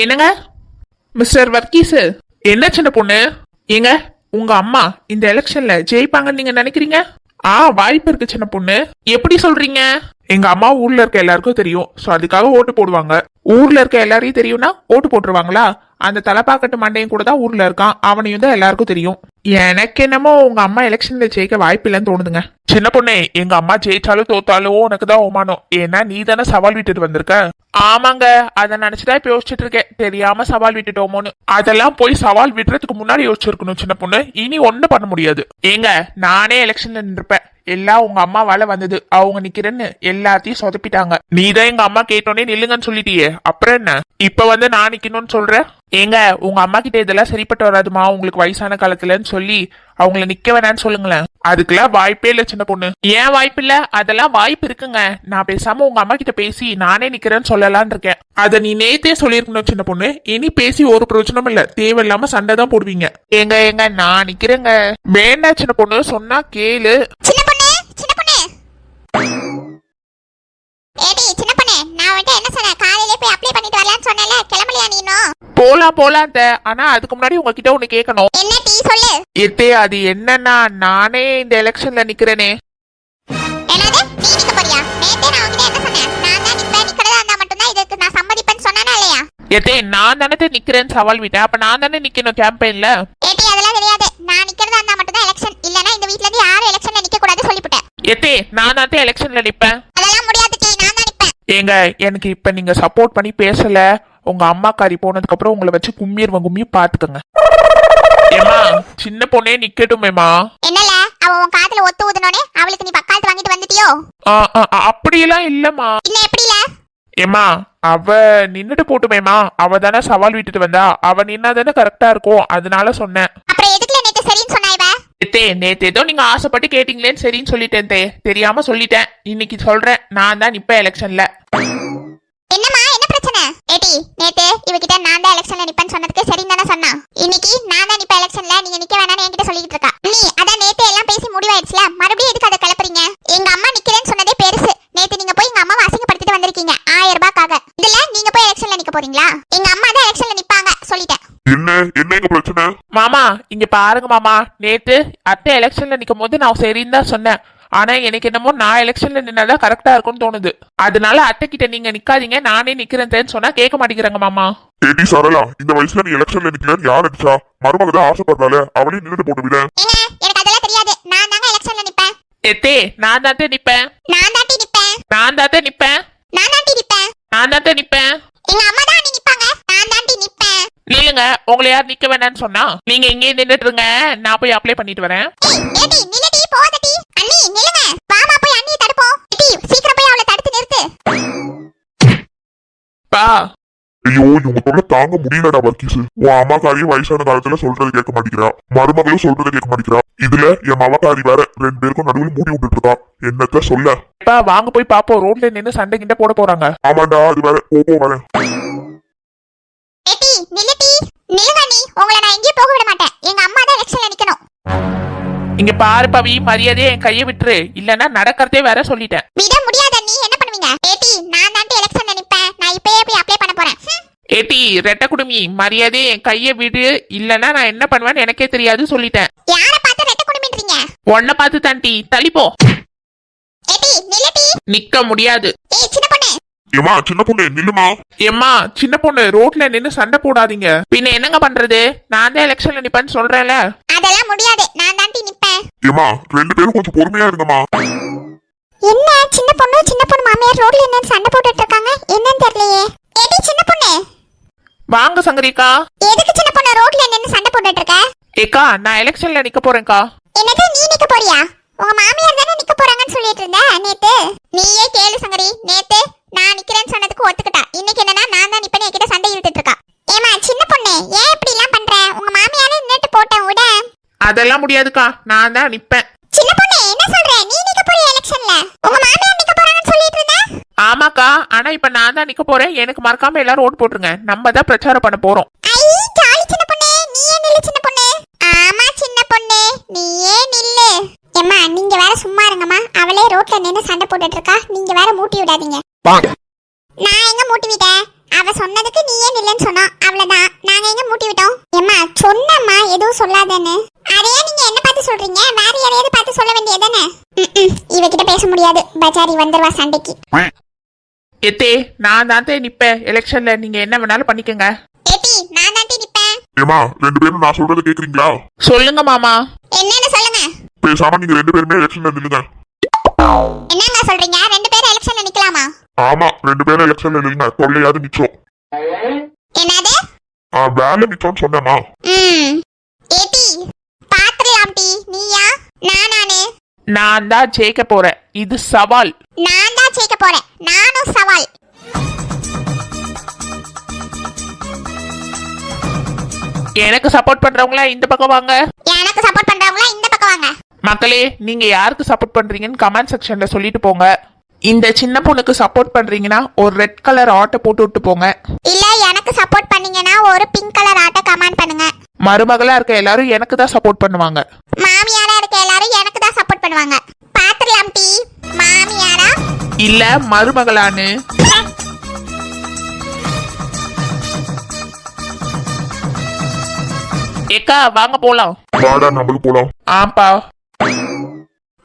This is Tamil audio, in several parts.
என்னங்க மிஸ்டர் வர்கீஸ், என்ன சின்ன பொண்ணு? ஏங்க, உங்க அம்மா இந்த எலெக்ஷன்ல ஜெயிப்பாங்கன்னு நீங்க நினைக்கிறீங்க? வாய்ப்பு இருக்கு சின்ன பொண்ணு. எப்படி சொல்றீங்க? எங்க அம்மா ஊர்ல இருக்க எல்லாருக்கும் தெரியும், சோ அதுக்காக ஓட்டு போடுவாங்க. ஊர்ல இருக்க எல்லாரையும் தெரியும்னா ஓட்டு போட்டுருவாங்களா? அந்த தலைப்பாக்கட்டு மண்டையும் கூட தான் ஊர்ல இருக்கான், அவனையும் தான் எல்லாருக்கும் தெரியும். எனக்கு என்னமோ உங்க அம்மா எலெக்ஷன்ல ஜெயிக்க வாய்ப்பு இல்லைன்னு தோணுதுங்க. சின்ன பொண்ணே, எங்க அம்மா ஜெயிச்சாலும் தோத்தாலும் உனக்கு தான் அவமானம். ஏன்னா நீ தானே சவால் விட்டுட்டு வந்திருக்க. ஆமாங்க, அதை நினைச்சுதான் இப்ப யோசிச்சுட்டு இருக்கேன், தெரியாம சவால் விட்டுட்டோமோன்னு. அதெல்லாம் போய் சவால் விடுறதுக்கு முன்னாடி யோசிச்சிருக்கணும் சின்ன பொண்ணு. இனி ஒண்ணும் பண்ண முடியாது. ஏங்க, நானே எலெக்ஷன்ல நின்றுப்பேன். எல்லாம் உங்க அம்மாவால வந்தது. அவங்க நிக்கிறேன்னு எல்லாத்தையும் சொதப்பிட்டாங்க. நீதான் எங்க அம்மா கேட்டோன்னே நில்லுங்கன்னு சொல்லிட்டியே, அப்புறம் என்ன இப்ப வந்து நான் நிக்கணும்னு சொல்ற? ஏங்க, உங்க அம்மா கிட்ட இதெல்லாம் சரிப்பட்டு வராதுமா, உங்களுக்கு வயசான காலத்துலன்னு சொல்லி அவங்கள நிக்க வேணான்னு சொல்லுங்களேன். அதுக்கெல்லாம் வாய்ப்பே இல்ல சின்ன பொண்ணு. ஏன் வாய்ப்பு இல்ல? அதெல்லாம் வாய்ப்பு இருக்குங்க. நான் பேசாம உங்க அம்மா கிட்ட பேசி நானே நிக்கிறேன்னு சொல்லலான் இருக்கேன். அத நீ நேத்தே சொல்லிருக்கணும் சின்ன பொண்ணு. இனி பேசி ஒரு பிரயோஜனம் இல்ல, தேவையில்லாம சண்டை தான் போடுவீங்க. ஏங்க நான் நிக்கிறேங்க. வேண்டாம் சின்ன பொண்ணு, சொன்னா கேளு. போலாம் ஆனா அதுக்கு முன்னாடி உங்ககிட்ட ஒண்ணு கேட்கணும். என்ன டீ சொல்லு. எத்தே, அது என்னன்னா நானே இந்த எலெக்ஷன்ல நிக்கிறேனே. என்னது, நீ நிக்க போறியா? நேத்தே நான் உன்கிட்ட என்ன சொன்னேன்? நான் தான் நிப்பேன், நிக்கிறதா இருந்தா மட்டும் தான் இதுக்கு நான் சம்மதிப்பேன்னு சொன்னேனா இல்லையா? எத்தே, நான் தானே நிக்கிறேன்னு சவால் விட்டேன், அப்ப நான் தானே நிக்கணும் கேம்பெயின்ல. ஏடி, அதெல்லாம் தெரியாது. நான் நிக்கிறதா இருந்தா மட்டும் தான் எலெக்ஷன், இல்லனா இந்த வீட்ல இருந்து யாரும் எலெக்ஷன்ல நிக்க கூடாது சொல்லிட்டேன். எத்தே, நான் தான் எலெக்ஷன்ல நிப்பேன். அதெல்லாம் முடியாது டீ, நான் தான் நிப்பேன். ஏங்க, எனக்கு இப்ப நீங்க சப்போர்ட் பண்ணி பேசல, உங்க அம்மாக்காரி போனதுக்கு அப்புறம் உங்களை வச்சு கும்மி பாத்துக்கங்க. ஏமா, சின்ன பொண்ணே நிக்கட்டுமேமா. என்னல, அவ உன் காதுல ஒத்து ஊதுனோனே அவளுக்கு நீ பக்காலத்து வாங்கிட்டு வந்துட்டியோ? அப்படியெல்லாம் இல்லம்மா. இல்ல எப்படில? ஏமா, அவ நின்னுட்டு போட்டுமேமா, அவ தானே சவால் விட்டுட்டு வந்தா, அவ நின்னா தானே கரெக்டா இருக்கும், அதனால சொன்னேன். அப்புறம் எதுக்குல நேத்து சரின்னு சொன்னாய்? நேத்து ஏதோ நீங்க ஆசைப்பட்டு கேட்டீங்களேன்னு சரின்னு சொல்லிட்டேன். தெரியாம சொல்லிட்டேன். இன்னைக்கு சொல்றேன், நான் தான் நிப்பேன் எலெக்ஷன்ல. என்னம்மா, என்ன பிரச்சனை? ஏடி, நேத்து இவகிட்ட நான் தான் எலெக்ஷன்ல நிப்பேன்னு சொன்னதுக்கு சரி தானே சொன்னா. இன்னைக்கு நான் தான் நிப்பேன் எலெக்ஷன்ல, நீங்க நிக்க வேணாம்னு என்கிட்ட சொல்லிட்டு இருக்கா. நீ அதான் நேத்து எல்லாம் பேசி முடிவாயிடுச்சுல, மறுபடியும் எதுக்கு அதை கிளப்புறீங்க? எங்க அம்மா நிக்கிறேன்னு சொன்னதே பெருசு. நேத்து நீங்க போய் எங்க அம்மாவை அசிங்கப்படுத்திட்டு வந்திருக்கீங்க 1000 ரூபாய்க்காக. இதுல நீங்க போய் எலெக்ஷன்ல நிக்க போறீங்களா? எங்க அம்மா தான் எலெக்ஷன்ல நிப்பாங்க சொல்லிட்டேன். என்ன பிரச்சனை? மாமா, இங்க பாருங்க மாமா, நேத்து அத்தை எலெக்ஷன்ல நிக்கும் போது நான் சரின்னு தான் சொன்னேன். ஆனா எனக்கு என்னமோ நான் எலெக்ஷன்ல நின்னாதான் கரெக்டா இருக்கும்னு தோணுது. அதனால அத்தை கிட்ட நீங்க நிக்காதீங்க, நானே நிக்கிறேன்னு சொன்னா கேட்க மாட்டேங்கிறாங்க மாமா. ஏடி சரளா, இந்த வயசுல நீ எலெக்ஷன்ல நிக்கலன்னு யார் அடிச்சா? மருமக தான் ஆசைப்படுறாளே, அவளே நின்னுட்டு போட்டு விட. எனக்கு அதெல்லாம் தெரியாது. நான் தாங்க எலெக்ஷன்ல நிப்பேன். எத்தே, நான் தாத்தே நிப்பேன். நான் தாண்டி நிப்பேன். நான் தாத்தே நிப்பேன். நான் தாண்டி நிப்பேன். நான் தாத்தே நிப்பேன். எங்க அம்மா தான் நிப்பாங்க. நான் தாண்டி நிப்பேன். நில்லுங்க, உங்களை யார் நிக்க வேணாம்னு சொன்னா? நீங்க இங்கே நின்னுட்டு இருங்க, நான் போய் அப்ளை பண்ணிட்டு வரேன். ஏடி, நில்லடி, போதடி. அண்ணி நில்லுங்க, வாமா போய் அண்ணியை தடுப்போம். ஏடி, சீக்கிரம் போய் அவளை தடுத்து நிறுத்து. பா, ஐயோ, இவங்க தொல்லை தாங்க முடியலடா வர்கீஸ். உன் அம்மாக்காரியும் வயசான காலத்துல சொல்றது கேட்க மாட்டேங்கிறா, மருமகளும் சொல்றதை கேட்க மாட்டேங்கிறா. இதுல என் மவக்காரி வேற 2 பேருக்கும் நடுவில் மூடி விட்டுட்டு இருக்கா. என்னத்த சொல்ல? வாங்க போய் பாப்போம், ரோட்ல நின்னு சண்டை கிட்ட போட போறாங்க. ஆமாண்டா, அது வேற. வரேன். ஏடி, நில்லுடி. நில்லுங்க அண்ணி, உங்களை நான் எங்கேயும் போக விட மாட்டேன். எங்க அம்மா தான் எலெக்ஷன்ல நிக்கணும். இங்க பாரு பவி, மரியாதையே என் கையை விட்டுரு, இல்லன்னா நடக்கிறதே வேற சொல்லிட்டேன். விட முடியாது அண்ணி, என்ன பண்ணுவீங்க? ஏடி, நான் தாண்டி எலெக்ஷன்ல நிப்பேன். நான் இப்பவே போய் அப்ளை பண்ண போறேன். ஏடி ரெட்ட குடுமி, மரியாதையே என் கையை விடு, இல்லன்னா நான் என்ன பண்ணுவேன்னு எனக்கே தெரியாது சொல்லிட்டேன். யாரை பார்த்து ரெட்ட குடுமின்றீங்க? உன்னை பார்த்து தாண்டி, தள்ளிப்போ. ஏடி, நில்லுடி. நிக்க முடியாது. ஏய் சின்ன பொண்ணு. ஏமா, சின்ன பொண்ணு நில்லுமா. ஏம்மா, சின்ன பொண்ணு ரோட்ல நின்னு சண்டை போடாதீங்க. பின்ன என்னங்க பண்றது? நான் தான் எலெக்ஷன்ல நிப்பேன்னு சொல்றேன்ல. அதெல்லாம் முடியாது, நான் தாண்டி நிப்பேன். ஏமா, 2 பேரும் கொஞ்சம் பொறுமையா இருங்கம்மா. என்ன சின்ன பொண்ணு மாமியார் ரோட்ல என்ன சண்டை போட்டுட்டு இருக்காங்க? என்னன்னு தெரியலையே. ஏடி சின்ன பொண்ணு. வாங்க சங்கரிக்கா. எதுக்கு சின்ன பொண்ணு ரோட்ல நின்னு சண்டை போட்டுட்டு இருக்க? ஏக்கா, நான் எலெக்ஷன்ல நிக்க போறேன்க்கா. என்னது, நீ நிக்க போறியா? உங்க மாமியார் தானே நிக்க போறாங்கன்னு சொல்லிட்டு இருந்த நேத்து. நீயே கேளு சங்கரி, நேத்து நான் நிக்கிறேன்னு சொன்னதுக்கு ஒத்துக்கிட்டா. இன்னைக்கு என்னன்னா நான் தான் நிப்பேன்னு என்கிட்ட சண்டை இழுத்துட்டு இருக்கா. ஏமா சின்ன பொண்ணு, ஏன் இப்படி எல்லாம் பண்ற? உங்க மாமியாரே நின்னுட்டு போட்டேன் விட. அதெல்லாம் முடியாதுக்கா, நான் தான் நிப்பேன். சின்ன பொண்ணு என்ன சொல்ற? நீ நிக்க போறியா எலெக்ஷன்ல? உங்க மாமியார் நிக்க போறாங்கன்னு சொல்லிட்டு இருந்த. ஆமாக்கா, ஆனா இப்ப நான் தான் நிக்க போறேன். எனக்கு மறக்காம எல்லாரும் ஓட்டு போட்டுருங்க, நம்ம தான் பிரச்சாரம் பண்ண போறோம். ஐ ஜாலி சின்ன பொண்ணு, நீயே நில்லு சின்ன பொண்ணு. ஆமா சின்ன பொண்ணு, நீயே நில்லு. ஏம்மா, நீங்க வேற சும்மா இருங்கம்மா. அவளே ரோட்ல நின்னு சண்டை போட்டுட்டு இருக்கா, நீங்க வேற மூட்டி விடாதீங்க. நான் எங்க மூட்டி விட்டேன்? அவ சொன்னதுக்கு நீயே நில்லுன்னு சொன்னா சொன்னோம் அவ்வளவுதான். நாங்க எங்க மூட்டி விட்டோம்? ஏம்மா சொன்னம்மா எதுவும் சொல்லாதேன்னு. அதையே நீங்க என்ன பார்த்து சொல்றீங்க? வேற யாரையாவது பார்த்து சொல்ல வேண்டியதானே? இவகிட்ட பேச முடியாது, பஜாரி வந்துருவா சண்டைக்கு. எத்தே நான் தான் நிப்பேன் எலெக்ஷன்ல, நீங்க என்ன வேணாலும் பண்ணிக்கங்க. ஏடி நான் தான் நிப்பேன். ஏமா ரெண்டு பேரும் நான் சொல்றதை கேக்குறீங்களா? சொல்லுங்க மாமா. என்னன்னு சொல்லுங்க. பேசாம நீங்க ரெண்டு பேருமே எலெக்ஷன்ல நில்லுங்க. என்னங்க சொல்றீங்க? ரெண்டு பேரும் எலெக்ஷன்ல நிக்கலாமா? ஆமா, ரெண்டு பேரும் எலெக்ஷன்ல நில்லுங்க. தொல்லையாவது நிச்சோம். என்னது? வேலை நிச்சோம்னு சொன்னேமா. ஏடி பாத்துறலாம். டி நீயா நானே? நான் தான் ஜெயிக்க போறேன், இது சவால். நான் தான் ஜெயிக்க போறேன், நானும் சவால். எனக்கு சப்போர்ட் பண்றவங்களா இந்த பக்கம் வாங்க. எனக்கு சப்போர்ட் பண்றவங்களா இந்த பக்கம் வாங்க. மக்களே, நீங்க யாருக்கு சப்போர்ட் பண்றீங்கன்னு கமெண்ட் செக்ஷன்ல சொல்லிட்டு போங்க. இந்த சின்ன பொண்ணுக்கு சப்போர்ட் பண்றீங்கன்னா ஒரு ரெட் கலர் ஆட்டை போட்டு விட்டு போங்க. இல்ல எனக்கு சப்போர்ட் பண்ணீங்கன்னா ஒரு பிங்க் கலர் ஆட்டை கமெண்ட் பண்ணுங்க. மருமகளா இருக்க எல்லாரும் எனக்கு தான் சப்போர்ட் பண்ணுவாங்க. மாமியாரா இருக்க எல்லாரும் எனக்கு தான் சப்போர்ட் பண்ணுவாங்க. பாத்துறலாம். டி மாமியாரா இல்ல மருமகளான்னு. ஏக்கா வாங்க போலாம். வாடா நம்மளும் போலாம். ஆப்பா.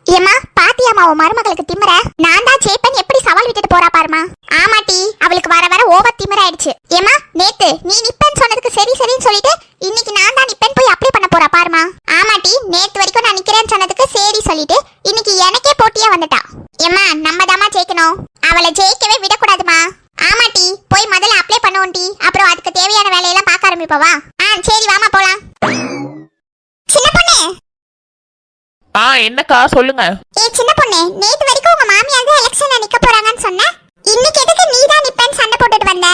ஏமா பாத்தியாமா உன் மருமகளுக்கு திமிர? நான் தான் ஜெயிப்பேன் எப்படி சவால் விட்டுட்டு போறா பாருமா. ஆமா டி, அவளுக்கு வர வர ஓவர் திமிர ஆயிடுச்சு. ஏமா நேத்து நீ நிப்பேன்னு சொன்னதுக்கு சரி சரின்னு சொல்லிட்டு இன்னைக்கு நான் தான் நிப்பேன் போய் அப்ளை பண்ண போறா பாருமா. ஆமா டி, நேத்து வரைக்கும் நான் நிக்கிறேன்னு சொன்னதுக்கு சரி சொல்லிட்டு இன்னைக்கு எனக்கே போட்டியா வந்துட்டா. ஏமா நம்ம தாமா ஜெயிக்கணும், அவளை ஜெயிக்கவே விடக்கூடாதுமா. ஆமா டி, போய் முதல்ல அப்ளை பண்ணுவோம் டி, அப்புறம் அதுக்கு தேவையான வேலையெல்லாம் பார்க்க ஆரம்பிப்பவா. சரி வாமா போலாம். சின்ன பொண்ணு. என்னக்கா சொல்லுங்க. சின்ன பொண்ணு, நேத்து வரைக்கும் உங்க மாமியார் தான் எலெக்ஷன்ல நிக்க போறாங்கன்னு சொன்ன, இன்னைக்கு எதுக்கு நீ தான் நிப்பேன்னு சண்டை போட்டுட்டு வந்த?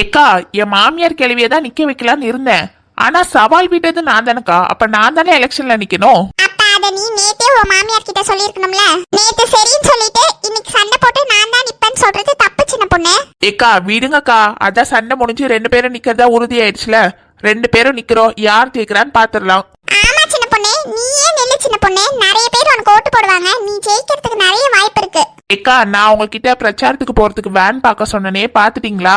ஏக்கா என் மாமியார் கேள்வியை தான் நிக்க வைக்கலான்னு இருந்தேன். ஆனா சவால் விட்டது நான் தானக்கா, அப்ப நான் தானே எலெக்ஷன்ல நிக்கணும். அப்ப அத நீ நேத்தே உன் மாமியார் கிட்ட சொல்லிருக்கணும்ல. நேத்து சரின்னு சொல்லிட்டு இன்னைக்கு சண்டை போட்டு நான் தான் நிப்பேன்னு சொல்றது தப்பு சின்ன பொண்ணு. ஏக்கா விடுங்கக்கா, அதான் சண்டை முடிஞ்சு ரெண்டு பேரும் நிக்கிறதா உறுதி ஆயிடுச்சுல. ரெண்டு பேரும் நிக்கிறோம், யார் ஜெயிக்கிறான்னு பாத்துடலாம். ஆமா சின்ன பொண்ணு, நீயே நெல்லு சின்ன பொண்ணு. நிறைய பேர் உனக்கு ஓட்டு போடுவாங்க, நீ ஜெயிக்கிறதுக்கு நிறைய வாய்ப்பு இருக்கு. ஏக்கா நான் உங்ககிட்ட பிரச்சாரத்துக்கு போறதுக்கு வேன் பார்க்க சொன்னனே, பாத்துட்டீங்களா?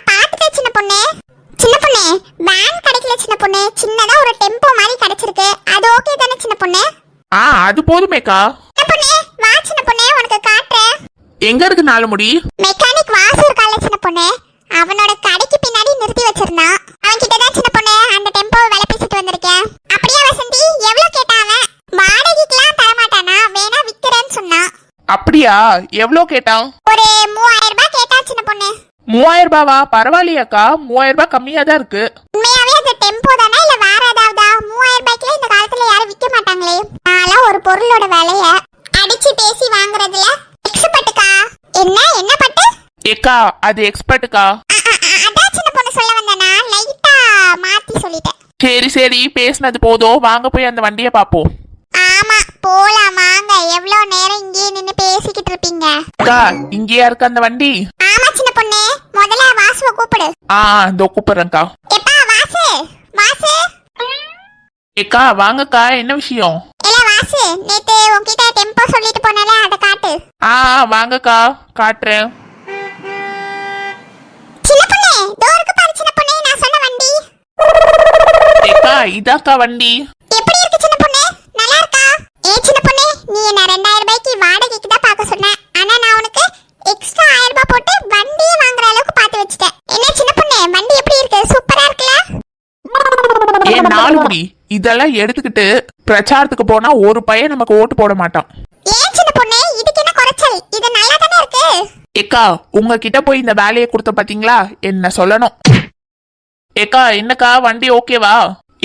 பாத்துட்டேன் சின்ன பொண்ணு. சின்ன பொண்ணு வேன் கிடைக்கல சின்ன பொண்ணு, சின்னதா ஒரு டெம்போ மாதிரி கிடைச்சிருக்கு. அது ஓகே தானே சின்ன பொண்ணு? அது போதுமேக்கா. சின்ன பொண்ணு வா சின்ன பொண்ணு, உனக்கு காட்டுறேன். எங்க இருக்கு நாலு முடி? மெக்கானிக் வாசு இருக்கால சின்ன பொண்ணு, அவனோட கடைக்கு பின்னாடி நிறுத்தி வச்சிருந்தான். அவன் கிட்ட தான் சின்ன பொண்ணு அந்த டெம்போவை விலை பேசிட்டு வந்திருக்கேன். அப்படியே வசந்தி எவ்வளவு கேட்டான் அவன்? வாடகைக்குலாம் தர மாட்டானா, வேணா விக்கிறேன்னு சொன்னான். அப்படியா? எவ்வளோ கேட்டான்? ஒரு 3000 ரூபாய் கேட்டான் சின்ன பொண்ணு. 3000 ரூபாவா? பரவாயில்லையாக்கா, 3000 ரூபாய் கம்மியா தான் இருக்கு. உண்மையாவே அது டெம்போ தானே இல்ல வேற ஏதாவதா? 3000 ரூபாய்க்குலாம் இந்த காலத்துல யாரும் விக்க மாட்டாங்களே. நான்லாம் ஒரு பொருளோட விலைய அடிச்சு பேசி வாங்குறதுல எக்ஸ்பர்ட்டுக்கா. என்ன பட்டு? ஏக்கா அது எக்ஸ்பர்ட்டுக்கா. அதான் சின்ன பொண்ணு சொல்ல வந்தேனா, லைட்டா மாத்தி சொல்லிட்டேன். சரி சரி, பேசினது போதும், வாங்க போய் அந்த வண்டியை பாப்போம். ஆமா போலாம் வாங்க. எவ்வளவு நேரம் இங்கேயே நின்னு பேசிக்கிட்டு இருப்பீங்க? அக்கா இங்கேயா இருக்கு அந்த வண்டி? ஆமா சின்ன பொண்ணு, முதல்ல வாசுவ கூப்பிடு. இதோ கூப்பிடுறேன்க்கா. எப்பா வாசு வாசு. ஏக்கா வாங்கக்கா, என்ன விஷயம்? இல்ல வாசு, நேத்து உன்கிட்ட டெம்போ சொல்லிட்டு போனல, அத காட்டு. வாங்கக்கா காட்டுறேன். சின்ன பொண்ணு டோருக்கு பாரு சின்ன பொண்ணு, நான் சொன்ன வண்டி. ஏக்கா இதாக்கா வண்டி. எப்படி இருக்கு சின்ன பொண்ணு? நல்லா இருக்கா? சின்ன பொண்ணு, நீ என்ன 2000 ரூபாய்க்கு வாடகைக்கு தான் பார்க்க சொன்னேன். ஆனா நான் உனக்கு எக்ஸ்ட்ரா 1000 ரூபாய் போட்டு வண்டியே வாங்குற அளவுக்கு பார்த்து வச்சிட்டேன். என்ன சின்ன பொண்ணு, வண்டி எப்படி இருக்கு? சூப்பரா இருக்குல? ஏன் நாலு முடி, இதெல்லாம் எடுத்துக்கிட்டு பிரச்சாரத்துக்கு போனா ஒரு பையன் நமக்கு ஓட்டு போட மாட்டான். ஏன் சின்ன பொண்ணு, இதுக்கு என்ன குறைச்சல்? இது நல்லா தானே இருக்கு. ஏக்கா உங்ககிட்ட போய் இந்த வேலையை கொடுத்த பாத்தீங்களா, என்ன சொல்லணும். ஏக்கா என்னக்கா வண்டி ஓகேவா?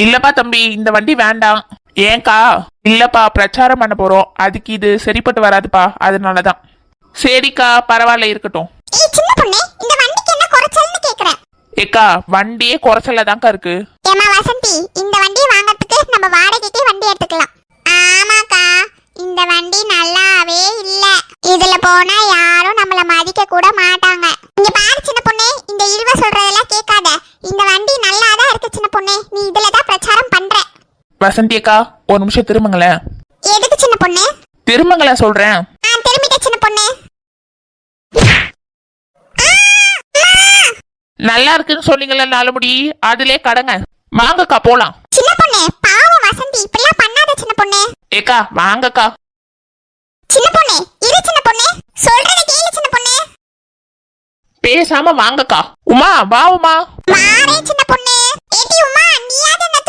இல்லப்பா தம்பி, இந்த வண்டி வேண்டாம். ஏன்க்கா? இல்லப்பா பிரச்சாரம் பண்ண போறோம், அதுக்கு இது சரிப்பட்டு வராதுப்பா, அதனாலதான். சரிக்கா பரவாயில்ல இருக்கட்டும். சின்ன பொண்ணு, இந்த வண்டிக்கு என்ன குறைச்சல்னு கேக்குறேன். ஏக்கா வண்டியே குறைச்சல தான்க்கா இருக்கு. ஏமா வசந்தி, இந்த வண்டியை வாங்கறதுக்கு நம்ம வாடகைக்கு வண்டி எடுத்துக்கலாம். ஆமாக்கா, இந்த வண்டி நல்லாவே இல்ல. இதுல போனா யாரும் நம்மள மதிக்க கூட மாட்டாங்க. இங்க பாரு சின்ன பொண்ணு, இந்த இல்வ சொல்றதெல்லாம் கேட்காத. இந்த வண்டி நல்லாதான் இருக்கு சின்ன பொண்ணு, நீ இதுலதான் பிரச்சாரம் பண்ற. வசந்தி அக்கா ஒரு நிமிஷம் திரும்புங்களேன். எதுக்கு சின்ன பொண்ணு? திரும்புங்களேன் சொல்றேன். திரும்பிட்ட சின்ன பொண்ணு. நல்லா இருக்குன்னு சொன்னீங்கல்ல 4 முடி, அதுலயே கடங்க. வாங்கக்கா போலாம். சின்ன பொண்ணு பாவம் வசந்தி, இப்படிலாம் பண்ணாத சின்ன பொண்ணு. ஏக்கா வாங்கக்கா. சின்ன பொண்ணு இரு சின்ன பொண்ணு, சொல்றத கேளு சின்ன பொண்ணு. பேசாம வாங்கக்கா. உமா வா உமா. வாரே சின்ன பொண்ணு. ஏடி உமா, நீயாவது அந்த